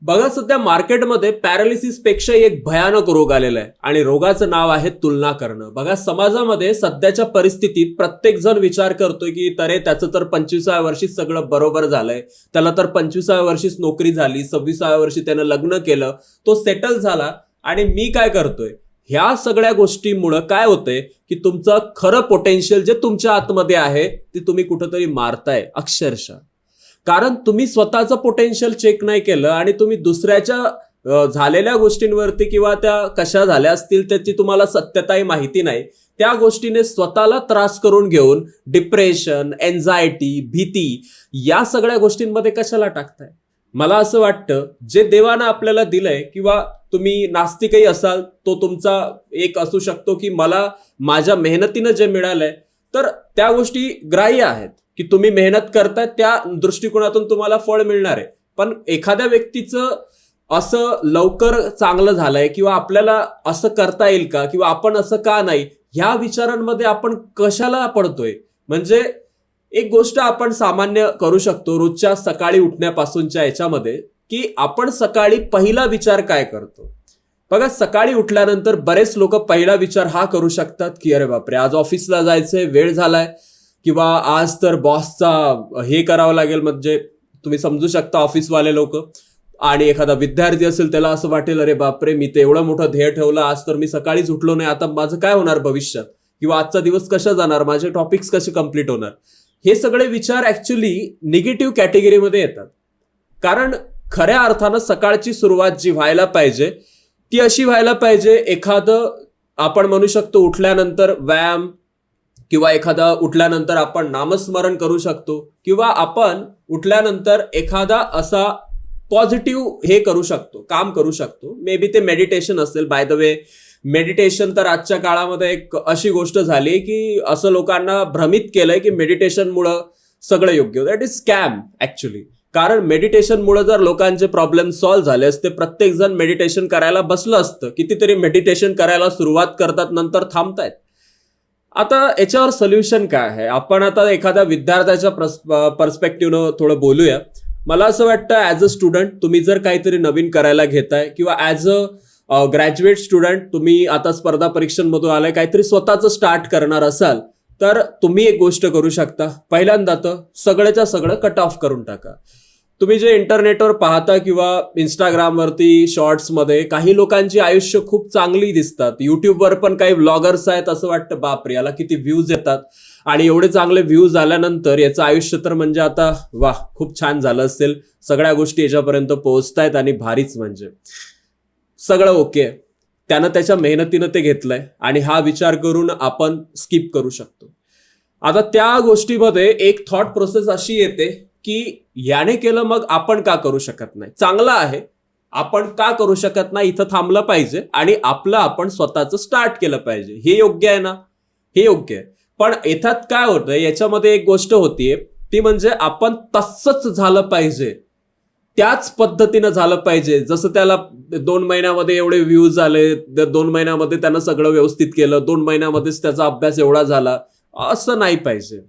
बघा, सध्या मार्केटमध्ये पॅरालिसिस पेक्षा एक भयानक रोग आलेला आहे आणि रोगाचं नाव आहे तुलना करणं. बघा, समाजामध्ये सध्याच्या परिस्थितीत प्रत्येक जण विचार करतोय की तरे त्याचं तर 25व्या वर्षीच सगळं बरोबर झालंय, त्याला तर 25व्या वर्षीच नोकरी झाली, 26व्या वर्षी त्यानं लग्न केलं, तो सेटल झाला आणि मी काय करतोय. ह्या सगळ्या गोष्टीमुळं काय होतंय की तुमचं खरं पोटेन्शियल जे तुमच्या आतमध्ये आहे ते तुम्ही कुठंतरी मारताय अक्षरशः. कारण तुम्ही स्वतःचं पोटेन्शियल चेक नाही केलं आणि तुम्ही दुसऱ्याच्या झालेल्या गोष्टींवरती किंवा त्या कशा झाल्या असतील त्याची तुम्हाला सत्यताही माहिती नाही, त्या गोष्टीने स्वतःला त्रास करून घेऊन डिप्रेशन, एन्झायटी, भीती या सगळ्या गोष्टींमध्ये कशाला टाकताय. मला असं वाटतं जे देवानं आपल्याला दिलंय, किंवा तुम्ही नास्तिकही असाल तो तुमचा एक असू शकतो की मला माझ्या मेहनतीनं जे मिळालंय तर त्या गोष्टी ग्राह्य आहेत की तुम्ही मेहनत करताय, त्या दृष्टिकोनातून तुम्हाला फळ मिळणार आहे. पण एखाद्या व्यक्तीचं असं लवकर चांगलं झालंय किंवा आपल्याला असं करता येईल का किंवा आपण असं का नाही, ह्या विचारांमध्ये आपण कशाला पडतोय. म्हणजे एक गोष्ट आपण सामान्य करू शकतो रोजच्या सकाळी उठण्यापासूनच्या याच्यामध्ये, की आपण सकाळी पहिला विचार काय करतो. बघा, सकाळी उठल्यानंतर बरेच लोक पहिला विचार हा करू शकतात की अरे बापरे, आज ऑफिसला जायचंय, वेळ झालाय, किंवा आज तर बॉसचा हे करावं लागेल. म्हणजे तुम्ही समजू शकता ऑफिसवाले लोक. आणि एखादा विद्यार्थी असेल त्याला असं वाटेल अरे बापरे, मी तर एवढं मोठं ध्येय ठेवलं, आज तर मी सकाळीच उठलो नाही, आता माझं काय होणार भविष्यात, किंवा आजचा दिवस कसा जाणार, माझे टॉपिक्स कसे कम्प्लीट होणार. हे सगळे विचार ऍक्च्युली निगेटिव्ह कॅटेगरीमध्ये येतात. कारण खऱ्या अर्थानं सकाळची सुरुवात जी व्हायला पाहिजे ती अशी व्हायला पाहिजे, एखादं आपण म्हणू शकतो उठल्यानंतर व्यायाम, किंवा एखादा उठल्यानंतर आपण नामस्मरण करू शकतो, किंवा आपण उठल्यानंतर एखादा असा पॉझिटिव्ह हे करू शकतो, काम करू शकतो. मे बी ते मेडिटेशन असेल. बाय द वे, मेडिटेशन तर आजच्या काळामध्ये एक अशी गोष्ट झाली की असं लोकांना भ्रमित केलंय की मेडिटेशनमुळं सगळं योग्य. That is scam actually. कारण मेडिटेशनमुळे जर लोकांचे प्रॉब्लेम सॉल्व्ह झाले असते, प्रत्येक जण मेडिटेशन करायला बसलं असतं. कितीतरी मेडिटेशन करायला सुरुवात करतात, नंतर थांबतायत. आता याच्यावर सोल्युशन काय आहे, आपण आता एखाद्या विद्यार्थ्याच्या पर्स्पेक्टिव्हनं थोडं बोलूया. मला असं वाटतं ॲज अ स्टुडंट तुम्ही जर काहीतरी नवीन करायला घेताय, किंवा ॲज अ ग्रॅज्युएट स्टुडंट तुम्ही आता स्पर्धा परीक्षांमधून आलाय, काहीतरी स्वतःचं स्टार्ट करणार असाल, तर तुम्ही एक गोष्ट करू शकता. पहिल्यांदा तर सगळ्याच्या सगळं कट ऑफ करून टाका. तुम्ही जे इंटरनेटवर पाहता किंवा इंस्टाग्रामवरती शॉर्ट्समध्ये काही लोकांची आयुष्य खूप चांगली दिसतात. युट्यूबवर पण काही व्लॉगर्स आहेत, असं वाटतं बापरे याला किती व्ह्यूज येतात, आणि एवढे चांगले व्ह्यूज आल्यानंतर याचं आयुष्य तर म्हणजे आता वा खूप छान झालं असेल, सगळ्या गोष्टी याच्यापर्यंत पोहोचतायत आणि भारीच, म्हणजे सगळं ओके, त्यानं त्याच्या मेहनतीनं ते घेतलंय आणि हा विचार करून आपण स्किप करू शकतो. आता त्या गोष्टीमध्ये एक थॉट प्रोसेस अशी येते की याने केलं मग आपण का करू शकत नाही, चांगलं आहे, आपण का करू शकत नाही, इथं थांबलं पाहिजे आणि आपलं आपण स्वतःचं स्टार्ट केलं पाहिजे. हे योग्य आहे ना, हे योग्य आहे. पण येतात काय होतं, याच्यामध्ये एक गोष्ट होतीये ती म्हणजे आपण तसंच झालं पाहिजे, त्याच पद्धतीनं झालं पाहिजे. जसं त्याला 2 महिन्यामध्ये एवढे व्ह्यूज आले, 2 महिन्यामध्ये त्यानं सगळं व्यवस्थित केलं, 2 महिन्यामध्येच त्याचा अभ्यास एवढा झाला, असं नाही पाहिजे.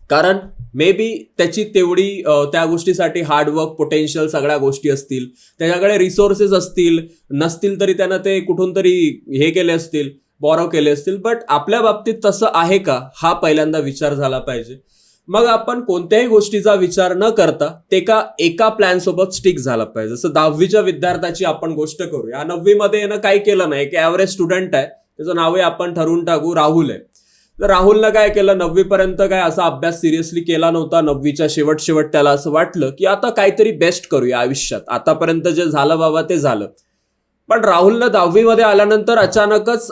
कारण मे बी त्याची तेवढी त्या गोष्टीसाठी हार्डवर्क, पोटेन्शियल सगळ्या गोष्टी असतील, त्याच्याकडे रिसोर्सेस असतील, नसतील तरी त्यानं ते कुठून तरी हे केले असतील, बॉरो केले असतील. बट आपल्या बाबतीत तसं आहे का, हा पहिल्यांदा विचार झाला पाहिजे. मग आपण कोणत्याही गोष्टीचा विचार न करता ते एका प्लॅन सोबत स्टिक झाला पाहिजे. जसं 10वीच्या विद्यार्थ्याची आपण गोष्ट करूया. 9वी मध्ये यानं काय केलं नाही, की ॲव्हरेज स्टुडंट आहे, त्याचं नावही आपण ठरवून टाकू राहुल आहे. तर राहुलनं काय केलं, 9वी पर्यंत काय असा अभ्यास सिरियसली केला नव्हता. 9वीच्या शेवट त्याला असं वाटलं की आता काहीतरी बेस्ट करूया आयुष्यात, आतापर्यंत जे झालं बाबा ते झालं. पण राहुलनं 10वी मध्ये आल्यानंतर अचानकच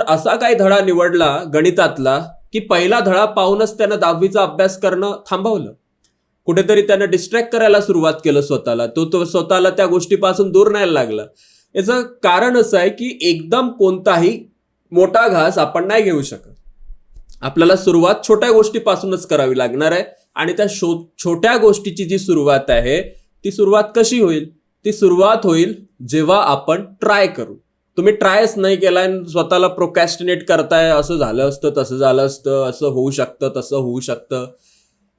असा काही धडा निवडला गणितातला की पहिला धडा पाहूनच त्यानं 10वीचा अभ्यास करणं थांबवलं. कुठेतरी त्यानं डिस्ट्रॅक्ट करायला सुरुवात केलं स्वतःला. तो स्वतःला त्या गोष्टीपासून दूर न्यायला लागला. याचं कारण असं आहे की एकदम कोणताही मोठा घास आपण नाही घेऊ शकत. आपल्याला सुरुवात छोट्या गोष्टीपासूनच करावी लागणार आहे. आणि त्या छोट्या गोष्टीची जी सुरुवात आहे ती सुरुवात कशी होईल, ती सुरुवात होईल जेव्हा आपण ट्राय करू. तुम्ही ट्रायच नाही केलाय, स्वतःला प्रोकॅस्टिनेट करताय, असं झालं असतं, तसं झालं असतं, असं होऊ शकतं, तसं होऊ शकतं,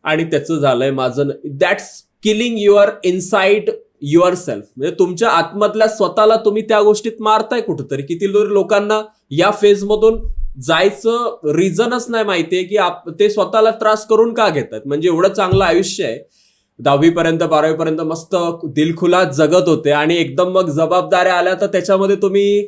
आणि त्याचं झालंय माझं. That's killing your inside your self, म्हणजे तुमच्या आतमधल्या स्वतःला तुम्ही त्या गोष्टीत मारताय कुठंतरी. किती लोकांना या फेजमधून जायचं रिझनच नाही माहितीये की ते स्वतःला त्रास करून का घेतात. म्हणजे एवढं चांगलं आयुष्य आहे, 10वी पर्यंत 12वी पर्यंत मस्त दिलखुलास जगत होते आणि एकदम मग जबाबदाऱ्या आल्या तर त्याच्यामध्ये तुम्ही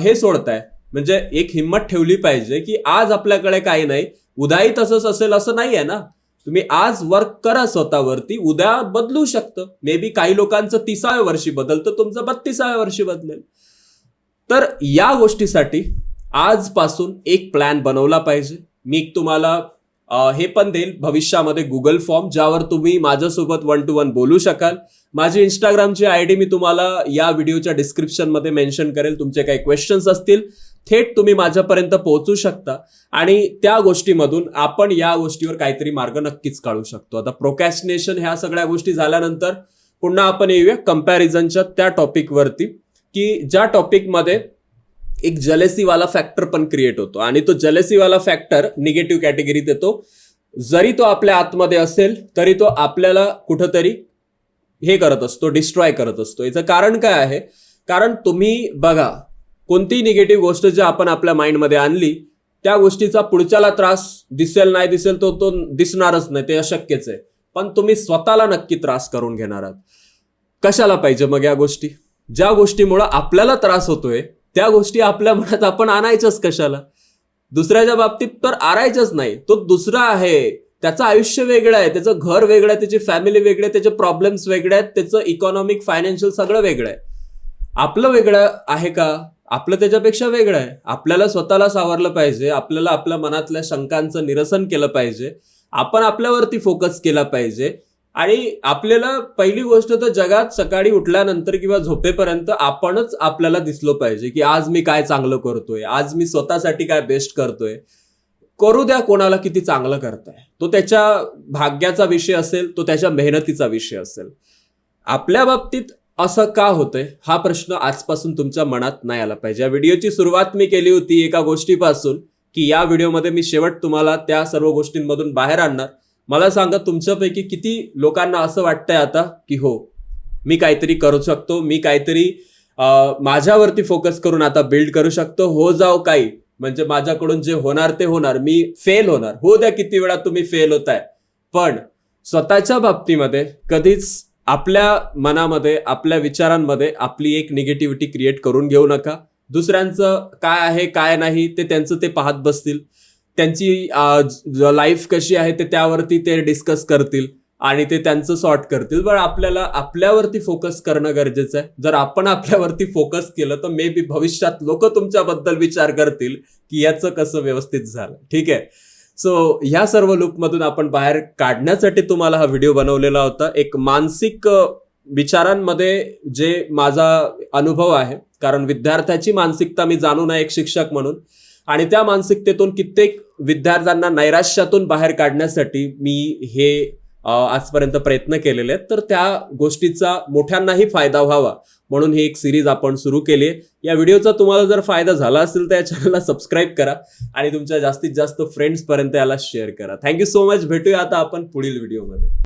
हे सोडताय. म्हणजे एक हिंमत ठेवली पाहिजे की आज आपल्याकडे काही नाही, उद्याही तसंच असेल असं नाहीये ना. तुम्ही आज वर्क करा स्वतःवरती, उद्या बदलू शकतं. मे बी काही लोकांचं 30व्या वर्षी बदलतं, तुमचं 32व्या वर्षी बदलेल. तर या गोष्टीसाठी आजपासून एक प्लॅन बनवला पाहिजे. मी तुम्हाला हे पण देईल भविष्यामध्ये गुगल फॉर्म, ज्यावर तुम्ही माझ्यासोबत 1 to 1 बोलू शकाल. माझी इंस्टाग्रामची आयडी मी तुम्हाला या व्हिडिओच्या डिस्क्रिप्शन मध्ये मेन्शन करेल. तुमचे काही क्वेश्चन्स असतील थेट तुम्ही माझ्यापर्यंत पोहोचू शकता आणि त्या गोष्टीमधून आपण या गोष्टीवर काहीतरी मार्ग नक्कीच काढू शकतो. आता प्रोक्रॅस्टिनेशन ह्या सगळ्या गोष्टी झाल्यानंतर पुन्हा आपण येऊया कंपॅरिझनच्या त्या टॉपिकवरती, की ज्या टॉपिकमध्ये एक जलेसीवाला फॅक्टर पण क्रिएट होतो आणि तो जलेसीवाला फॅक्टर निगेटिव्ह कॅटेगरीत येतो. जरी तो आपल्या आतमध्ये असेल तरी तो आपल्याला कुठंतरी हे करत असतो, डिस्ट्रॉय करत असतो. याचं कारण काय आहे? कारण तुम्ही बघा, कोणतीही निगेटिव्ह गोष्ट जर आपण आपल्या माइंडमध्ये आणली, त्या गोष्टीचा पुढच्याला त्रास दिसेल नाही दिसेल तो दिसणारच नाही, ते अशक्यच आहे. पण तुम्ही स्वतःला नक्की त्रास करून घेणार आहात. कशाला पाहिजे मग या गोष्टी? ज्या गोष्टीमुळे आपल्याला त्रास होतोय त्या गोष्टी आपल्या मनात आपण आणायच्याच कशाला? दुसऱ्याच्या बाबतीत तर आणायचंच नाही. तो दुसरा आहे, त्याचं आयुष्य वेगळं आहे, त्याचं घर वेगळं आहे, त्याची फॅमिली वेगळी आहे, त्याचे प्रॉब्लेम्स वेगळे आहेत, त्याचं इकॉनॉमिक फायनान्शियल सगळं वेगळं आहे. आपलं वेगळं आहे का? आपलं त्याच्यापेक्षा वेगळं आहे. आपल्याला स्वतःला सावरलं पाहिजे, आपल्याला आपल्या मनातल्या शंकांचं निरसन केलं पाहिजे, आपण आपल्यावरती फोकस केला पाहिजे. आणि आपल्याला पहिली गोष्ट तर जगात सकाळी उठल्यानंतर किंवा झोपेपर्यंत आपणच आपल्याला दिसलो पाहिजे की आज मी काय चांगलं करतोय, आज मी स्वतःसाठी काय बेस्ट करतोय. करू द्या कोणाला किती चांगलं करताय, तो त्याच्या भाग्याचा विषय असेल, तो त्याच्या मेहनतीचा विषय असेल. आपल्या बाबतीत असं का होतंय हा प्रश्न आजपासून तुमच्या मनात नाही आला पाहिजे. या व्हिडिओची सुरुवात मी केली होती एका गोष्टीपासून की या व्हिडिओमध्ये मी शेवट तुम्हाला त्या सर्व गोष्टींमधून बाहेर आणणार. मला सांगा, तुमच्यापैकी किती लोकांना असं वाटतंय आता की हो मी काहीतरी करू शकतो, मी काहीतरी माझ्यावरती फोकस करून आता बिल्ड करू शकतो, हो जाओ काही, म्हणजे माझ्याकडून जे होणार ते होणार, मी फेल होणार. हो द्या, किती वेळा तुम्ही फेल होताय, पण स्वतःच्या बाबतीमध्ये कधीच आपल्या मनामध्ये आपल्या विचारांमध्ये आपली एक निगेटिव्हिटी क्रिएट करून घेऊ नका. दुसऱ्यांचं काय आहे काय नाही ते त्यांचं ते पाहत बसतील, त्यांची लाईफ कशी आहे ते त्यावरती ते डिस्कस करतील आणि ते त्यांचं सॉर्ट करतील. पण आपल्याला आपल्यावरती फोकस करणं गरजेचं आहे. जर आपण आपल्यावरती फोकस केलं तर मे बी भविष्यात लोक तुमच्याबद्दल विचार करतील की याचं कसं व्यवस्थित झालं. ठीक आहे. सो ह्या सर्व लूपमधून आपण बाहेर काढण्यासाठी तुम्हाला हा व्हिडिओ बनवलेला होता. एक मानसिक विचारांमध्ये जे माझा अनुभव आहे, कारण विद्यार्थ्याची मानसिकता मी जाणून आहे एक शिक्षक म्हणून, आणि त्या मानसिकतेतून कित्येक विद्यार्थ्यांना नैराश्यातून बाहेर काढण्यासाठी मी हे आजपर्यंत प्रयत्न केलेले आहेत. तर त्या गोष्टीचा मोठ्यांनाही फायदा व्हावा म्हणून ही एक सिरीज आपण सुरू केली आहे. या व्हिडिओचा तुम्हाला जर फायदा झाला असेल तर या चॅनलला सबस्क्राईब करा आणि तुमच्या जास्तीत जास्त फ्रेंड्स पर्यंत याला शेअर करा. Thank you so much. भेटूया आता आपण पुढील व्हिडिओमध्ये.